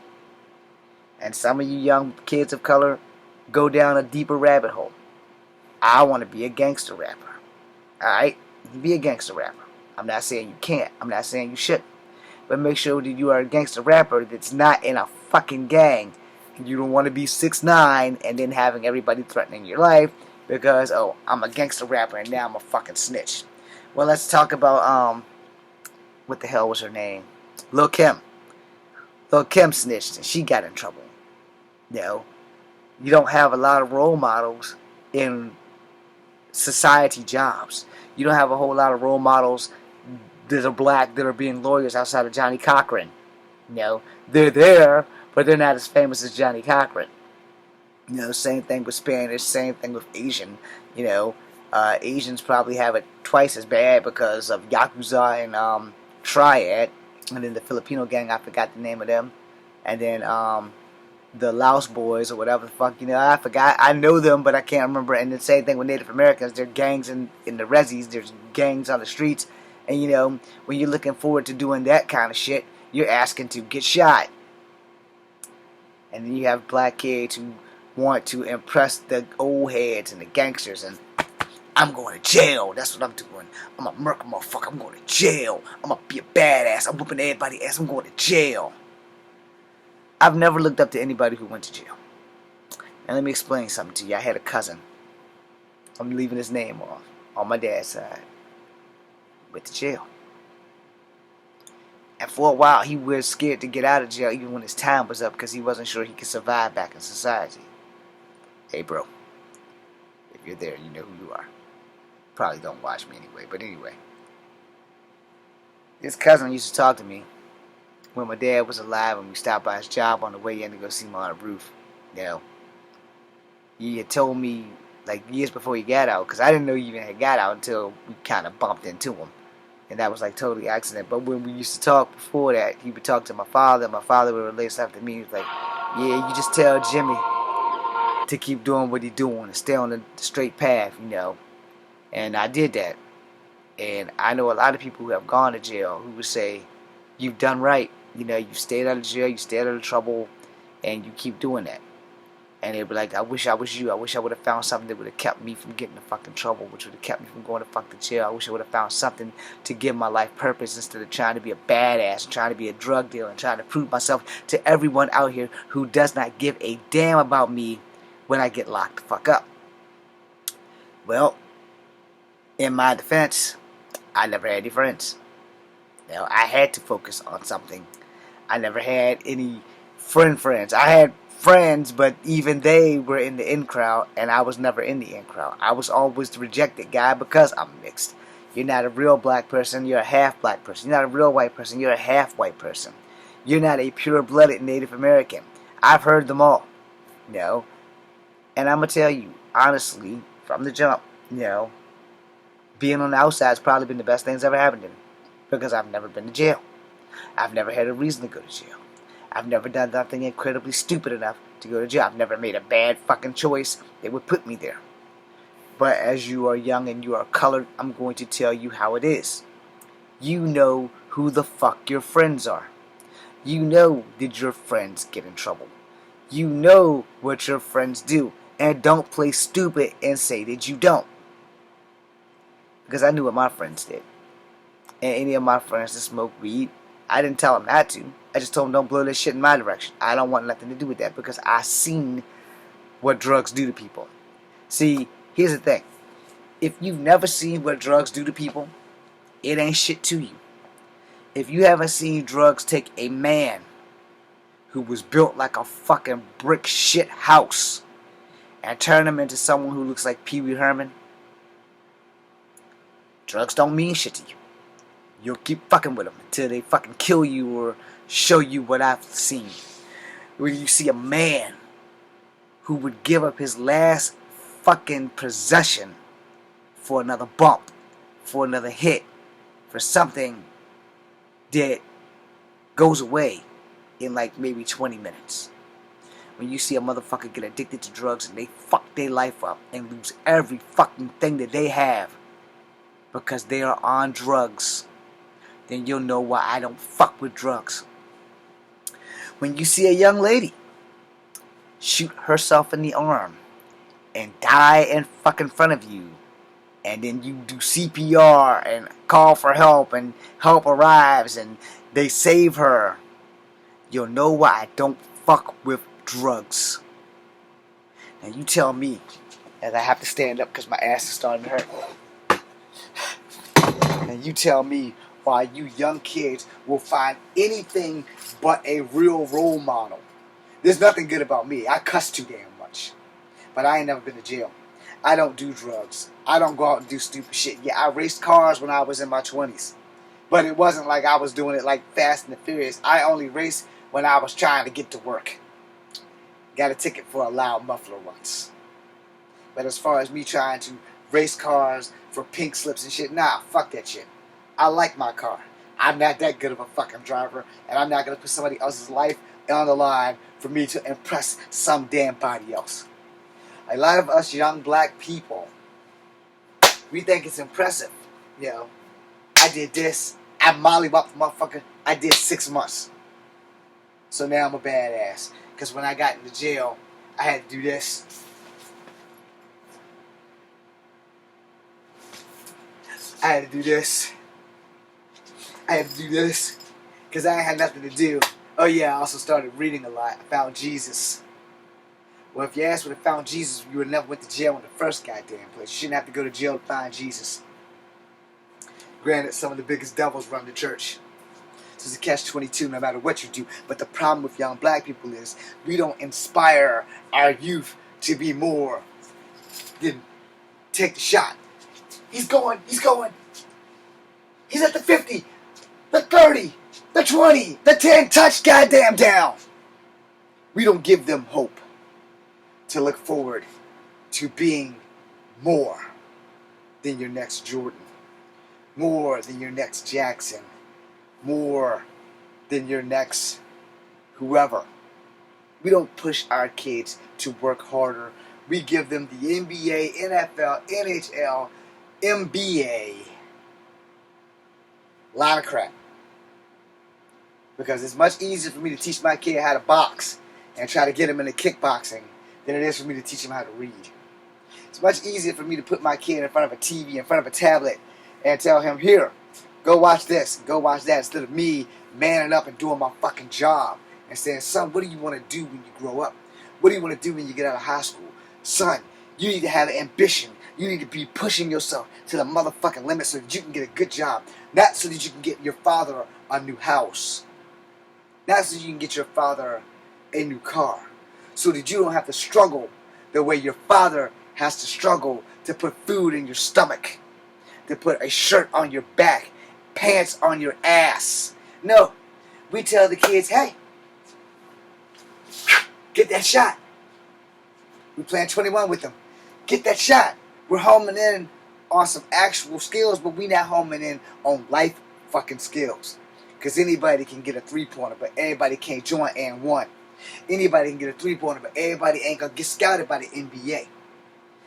And some of you young kids of color go down a deeper rabbit hole. I want to be a gangster rapper. Alright? You be a gangster rapper. I'm not saying you can't. I'm not saying you shouldn't. But make sure that you are a gangster rapper that's not in a fucking gang. You don't want to be 6'9" and then having everybody threatening your life because, oh, I'm a gangster rapper and now I'm a fucking snitch. Well, let's talk about, what the hell was her name? Lil' Kim. Lil' Kim snitched and she got in trouble. You know, you don't have a lot of role models in society jobs. You don't have a whole lot of role models that are black that are being lawyers outside of Johnny Cochran. You know, they're there, but they're not as famous as Johnny Cochran. You know, same thing with Spanish, same thing with Asian. You know, Asians probably have it twice as bad because of Yakuza and Triad. And then the Filipino gang, I forgot the name of them. And then the Laos boys or whatever the fuck, you know, I forgot. I know them, but I can't remember. And the same thing with Native Americans. There are gangs in the resis. There's gangs on the streets. And, you know, when you're looking forward to doing that kind of shit, you're asking to get shot. And then you have black kids who want to impress the old heads and the gangsters. And I'm going to jail. That's what I'm doing. I'm a murk motherfucker. I'm going to jail. I'm going to be a badass. I'm whooping everybody's ass. I'm going to jail. I've never looked up to anybody who went to jail. And let me explain something to you. I had a cousin. I'm leaving his name off. On my dad's side. went to jail. And for a while, he was scared to get out of jail even when his time was up because he wasn't sure he could survive back in society. Hey, bro. If you're there, you know who you are. Probably don't watch me anyway, but anyway. This cousin used to talk to me when my dad was alive and we stopped by his job on the way in to go see him on the roof. You know, he had told me like years before he got out, because I didn't know he even had got out until we kind of bumped into him. And that was like totally accident. But when we used to talk before that, he would talk to my father. My father would relay stuff to me. He was like, yeah, you just tell Jimmy to keep doing what he's doing and stay on the straight path, you know. And I did that. And I know a lot of people who have gone to jail who would say, you've done right. You know, you stayed out of jail, you stayed out of trouble, and you keep doing that. And they'd be like, I wish I was you. I wish I would have found something that would have kept me from getting in fucking trouble, which would have kept me from going to fucking jail. I wish I would have found something to give my life purpose instead of trying to be a badass and trying to be a drug dealer and trying to prove myself to everyone out here who does not give a damn about me when I get locked the fuck up. Well, in my defense, I never had any friends. You know, I had to focus on something. I never had any friends. I had friends, but even they were in the in crowd, and I was never in the in crowd. I was always the rejected guy because I'm mixed. You're not a real black person, you're a half black person. You're not a real white person, you're a half white person. You're not a pure-blooded Native American. I've heard them all, you know. And I'm going to tell you, honestly, from the jump, you know, being on the outside has probably been the best thing that's ever happened to me. Because I've never been to jail. I've never had a reason to go to jail. I've never done nothing incredibly stupid enough to go to jail. I've never made a bad fucking choice that would put me there. But as you are young and you are colored, I'm going to tell you how it is. You know who the fuck your friends are. You know did your friends get in trouble. You know what your friends do. And don't play stupid and say that you don't. Because I knew what my friends did. And any of my friends that smoke weed, I didn't tell them not to. I just told them don't blow this shit in my direction. I don't want nothing to do with that because I seen what drugs do to people. See, here's the thing. If you've never seen what drugs do to people, it ain't shit to you. If you haven't seen drugs take a man who was built like a fucking brick shit house and turn him into someone who looks like Pee Wee Herman, drugs don't mean shit to you. You'll keep fucking with them until they fucking kill you or show you what I've seen. Where you see a man who would give up his last fucking possession for another bump, for another hit, for something that goes away in like maybe 20 minutes. When you see a motherfucker get addicted to drugs and they fuck their life up and lose every fucking thing that they have because they are on drugs, then you'll know why I don't fuck with drugs. When you see a young lady shoot herself in the arm and die in fucking front of you, and then you do CPR and call for help and help arrives and they save her, you'll know why I don't fuck with drugs. Now you tell me, as I have to stand up because my ass is starting to hurt. And you tell me why you young kids will find anything but a real role model. There's nothing good about me. I cuss too damn much. But I ain't never been to jail. I don't do drugs. I don't go out and do stupid shit. Yeah, I raced cars when I was in my 20s. But it wasn't like I was doing it like Fast and the Furious. I only raced when I was trying to get to work. Got a ticket for a loud muffler once. But as far as me trying to race cars for pink slips and shit, nah, fuck that shit. I like my car. I'm not that good of a fucking driver, and I'm not going to put somebody else's life on the line for me to impress some damn body else. A lot of us young black people, we think it's impressive. You know, I did this, I mollywopped the motherfucker, I did 6 months. So now I'm a badass. Because when I got into jail, I had to do this. I had to do this. I had to do this because I had nothing to do. Oh yeah, I also started reading a lot. I found Jesus. Well, if your ass would have found Jesus, you would have never went to jail in the first goddamn place. You shouldn't have to go to jail to find Jesus. Granted, some of the biggest devils run the church. So it's a catch-22 no matter what you do. But the problem with young black people is we don't inspire our youth to be more than take the shot. He's going. He's at the 50, the 30, the 20, the 10, touch goddamn down. We don't give them hope to look forward to being more than your next Jordan, more than your next Jackson, more than your next whoever. We don't push our kids to work harder. We give them the NBA, NFL, NHL, MBA. A lot of crap. Because it's much easier for me to teach my kid how to box and try to get him into kickboxing than it is for me to teach him how to read. It's much easier for me to put my kid in front of a TV, in front of a tablet, and tell him, here, go watch this, go watch that, instead of me manning up and doing my fucking job and saying, son, what do you want to do when you grow up? What do you want to do when you get out of high school? Son, you need to have an ambition. You need to be pushing yourself to the motherfucking limit so that you can get a good job. Not so that you can get your father a new house. Not so you can get your father a new car. So that you don't have to struggle the way your father has to struggle to put food in your stomach. To put a shirt on your back. Pants on your ass. No. We tell the kids, hey, get that shot. We playing 21 with them. Get that shot. We're homing in on some actual skills, but we not homing in on life fucking skills. Because anybody can get a three-pointer, but everybody can't join and one. Anybody can get a three-pointer, but everybody ain't going to get scouted by the NBA.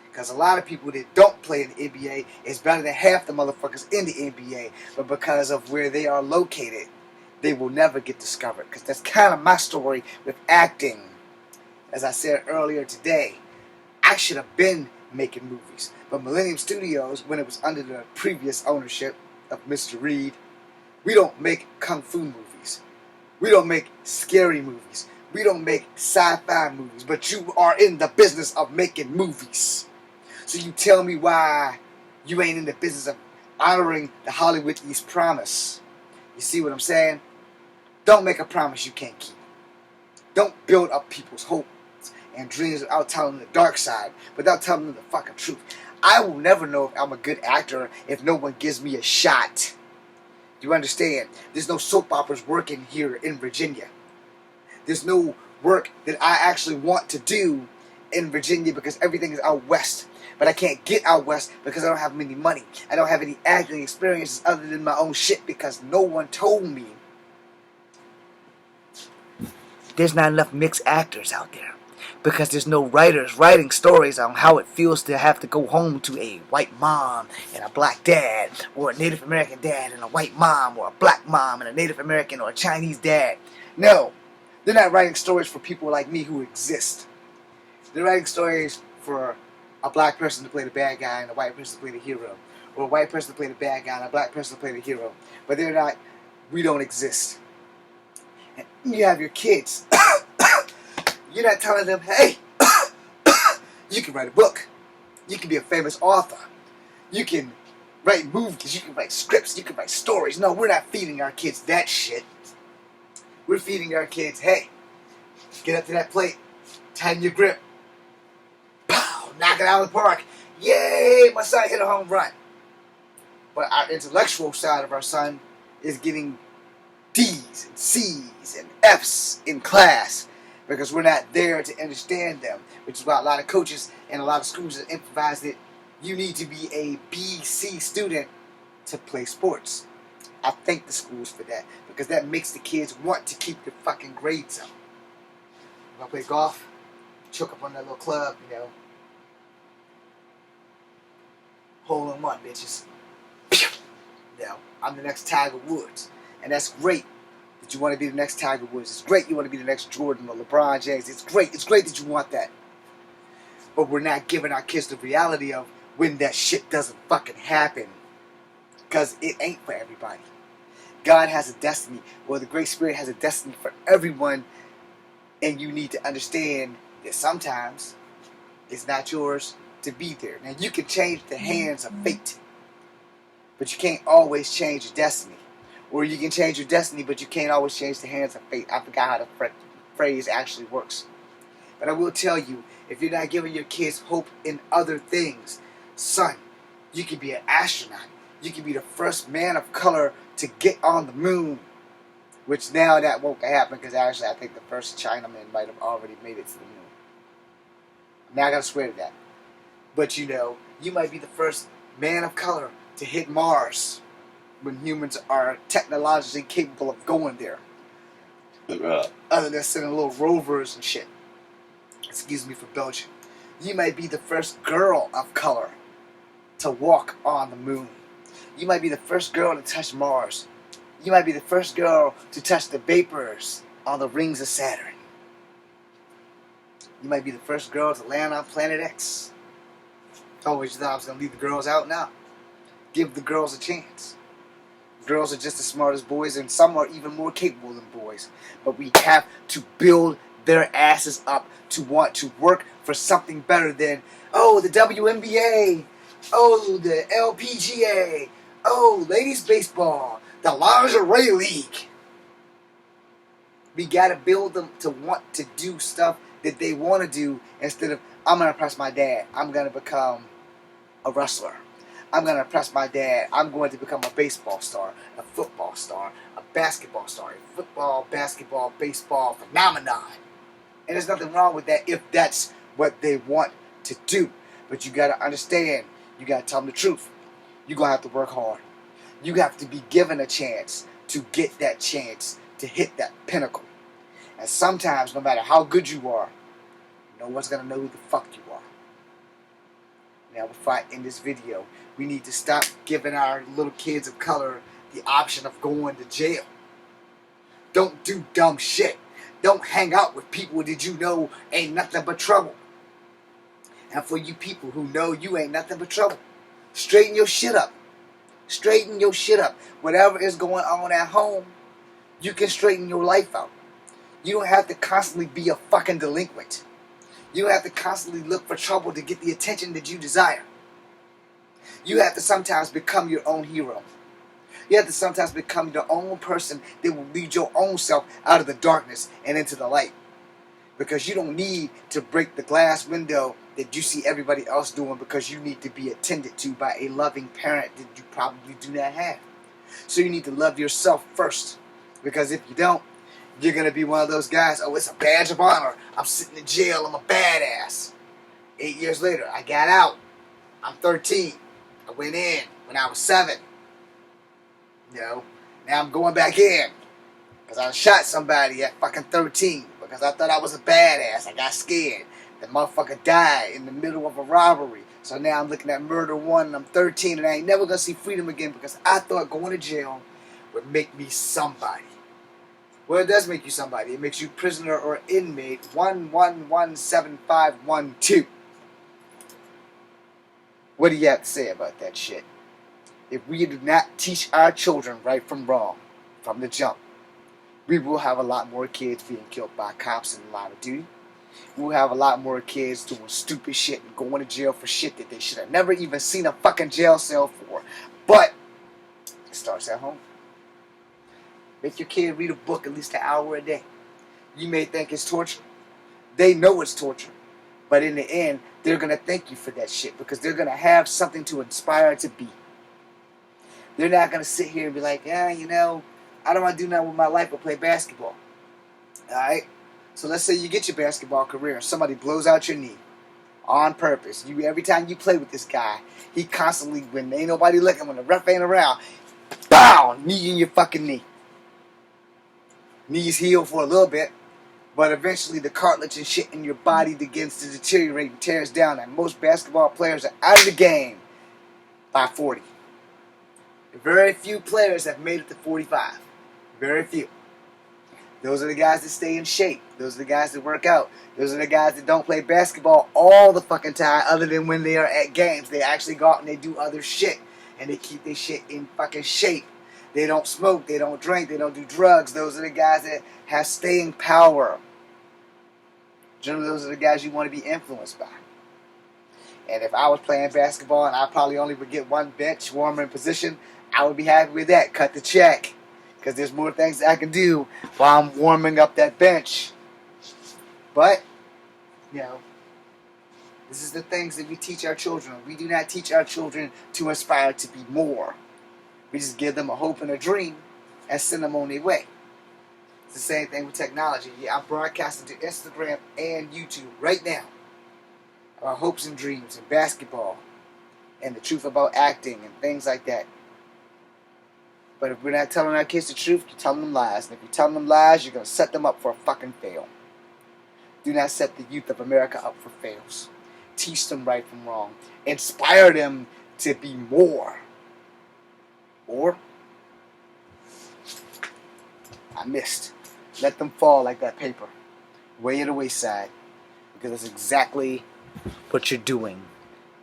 Because a lot of people that don't play in the NBA is better than half the motherfuckers in the NBA. But because of where they are located, they will never get discovered. Because that's kind of my story with acting. As I said earlier today, I should have been making movies. But Millennium Studios, when it was under the previous ownership of Mr. Reed, we don't make kung fu movies. We don't make scary movies. We don't make sci-fi movies. But you are in the business of making movies. So you tell me why you ain't in the business of honoring the Hollywood East promise. You see what I'm saying? Don't make a promise you can't keep. Don't build up people's hopes and dreams without telling them the dark side, without telling them the fucking truth. I will never know if I'm a good actor if no one gives me a shot. Do you understand? There's no soap operas working here in Virginia. There's no work that I actually want to do in Virginia because everything is out west. But I can't get out west because I don't have any money. I don't have any acting experiences other than my own shit because no one told me. There's not enough mixed actors out there. Because there's no writers writing stories on how it feels to have to go home to a white mom and a black dad, or a Native American dad and a white mom, or a black mom and a Native American or a Chinese dad. No, they're not writing stories for people like me who exist. They're writing stories for a black person to play the bad guy and a white person to play the hero, or a white person to play the bad guy and a black person to play the hero. But they're not, we don't exist. And you have your kids. You're not telling them, hey, you can write a book. You can be a famous author. You can write movies. You can write scripts. You can write stories. No, we're not feeding our kids that shit. We're feeding our kids, hey, get up to that plate. Tighten your grip. Pow, knock it out of the park. Yay, my son hit a home run. But our intellectual side of our son is getting D's and C's and F's in class. Because we're not there to understand them. Which is why a lot of coaches and a lot of schools have emphasized that you need to be a BC student to play sports. I thank the schools for that. Because that makes the kids want to keep their fucking grades up. If I play golf, choke up on that little club, you know. Hole in one, bitches. You know, I'm the next Tiger Woods. And that's great. That you want to be the next Tiger Woods. It's great you want to be the next Jordan or LeBron James. It's great that you want that. But we're not giving our kids the reality of when that shit doesn't fucking happen. Because it ain't for everybody. God has a destiny. Well, the Great Spirit has a destiny for everyone. And you need to understand that sometimes it's not yours to be there. Now, you can change the hands of fate. but you can't always change your destiny. Or you can change your destiny, but you can't always change the hands of fate. I forgot how the phrase actually works. But I will tell you, if you're not giving your kids hope in other things, son, you can be an astronaut. You can be the first man of color to get on the moon. Which now that won't happen because actually I think the first Chinaman might have already made it to the moon. I'm not going to swear to that. But you know, you might be the first man of color to hit Mars when humans are technologically capable of going there. Other than sending little rovers and shit. Excuse me for Belgium. You might be the first girl of color to walk on the moon. You might be the first girl to touch Mars. You might be the first girl to touch the vapors on the rings of Saturn. You might be the first girl to land on Planet X. Always thought I was going to leave the girls out now. Give the girls a chance. Girls are just as smart as boys, and some are even more capable than boys. But we have to build their asses up to want to work for something better than, oh, the WNBA, oh, the LPGA, oh, ladies baseball, the lingerie league. We gotta build them to want to do stuff that they want to do instead of, I'm gonna impress my dad, I'm gonna become a wrestler. I'm gonna impress my dad, I'm going to become a baseball star, a football star, a basketball star, a football, basketball, baseball phenomenon. And there's nothing wrong with that if that's what they want to do. But you gotta understand, you gotta tell them the truth. You're gonna have to work hard. You have to be given a chance to get that chance to hit that pinnacle. And sometimes, no matter how good you are, no one's gonna know who the fuck you are. Now, before I end this video, we need to stop giving our little kids of color the option of going to jail. Don't do dumb shit. Don't hang out with people that you know ain't nothing but trouble. And for you people who know you ain't nothing but trouble, straighten your shit up. Straighten your shit up. Whatever is going on at home, you can straighten your life out. You don't have to constantly be a fucking delinquent. You don't have to constantly look for trouble to get the attention that you desire. You have to sometimes become your own hero. You have to sometimes become your own person that will lead your own self out of the darkness and into the light. Because you don't need to break the glass window that you see everybody else doing because you need to be attended to by a loving parent that you probably do not have. So you need to love yourself first. Because if you don't, you're going to be one of those guys, oh, it's a badge of honor. I'm sitting in jail. I'm a badass. 8 years later, I got out. I'm 13. I went in when I was 7. You know, now I'm going back in. Because I shot somebody at fucking 13. Because I thought I was a badass. I got scared. The motherfucker died in the middle of a robbery. So now I'm looking at murder 1 and I'm 13 and I ain't never going to see freedom again because I thought going to jail would make me somebody. Well, it does make you somebody. It makes you prisoner or inmate 1117512. What do you have to say about that shit? If we do not teach our children right from wrong from the jump, we will have a lot more kids being killed by cops in the line of duty. We'll have a lot more kids doing stupid shit and going to jail for shit that they should have never even seen a fucking jail cell for. But it starts at home. Make your kid read a book at least an hour a day. You may think it's torture. They know it's torture. But in the end, they're going to thank you for that shit because they're going to have something to inspire to be. They're not going to sit here and be like, yeah, you know, I don't want to do nothing with my life but play basketball. Alright? So let's say you get your basketball career and somebody blows out your knee on purpose. Every time you play with this guy, he constantly, when ain't nobody looking, when the ref ain't around, BOW! Knee in your fucking knee. Knees heal for a little bit, but eventually the cartilage and shit in your body begins to deteriorate and tears down, and most basketball players are out of the game by 40. Very few players have made it to 45. Very few. Those are the guys that stay in shape. Those are the guys that work out. Those are the guys that don't play basketball all the fucking time other than when they are at games. They actually go out and they do other shit. And they keep their shit in fucking shape. They don't smoke. They don't drink. They don't do drugs. Those are the guys that have staying power. Generally, those are the guys you want to be influenced by. And if I was playing basketball and I probably only would get one bench warmer in position, I would be happy with that. Cut the check. Because there's more things that I can do while I'm warming up that bench. But, you know, this is the things that we teach our children. We do not teach our children to aspire to be more. We just give them a hope and a dream and send them on their way. It's the same thing with technology. Yeah, I'm broadcasting to Instagram and YouTube right now about hopes and dreams and basketball and the truth about acting and things like that. But if we're not telling our kids the truth, you're telling them lies. And if you're telling them lies, you're going to set them up for a fucking fail. Do not set the youth of America up for fails. Teach them right from wrong. Inspire them to be more. Or, I missed. Let them fall like that paper. Way at the wayside. Because that's exactly what you're doing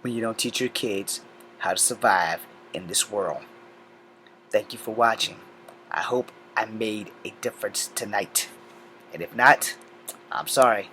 when you don't teach your kids how to survive in this world. Thank you for watching. I hope I made a difference tonight. And if not, I'm sorry.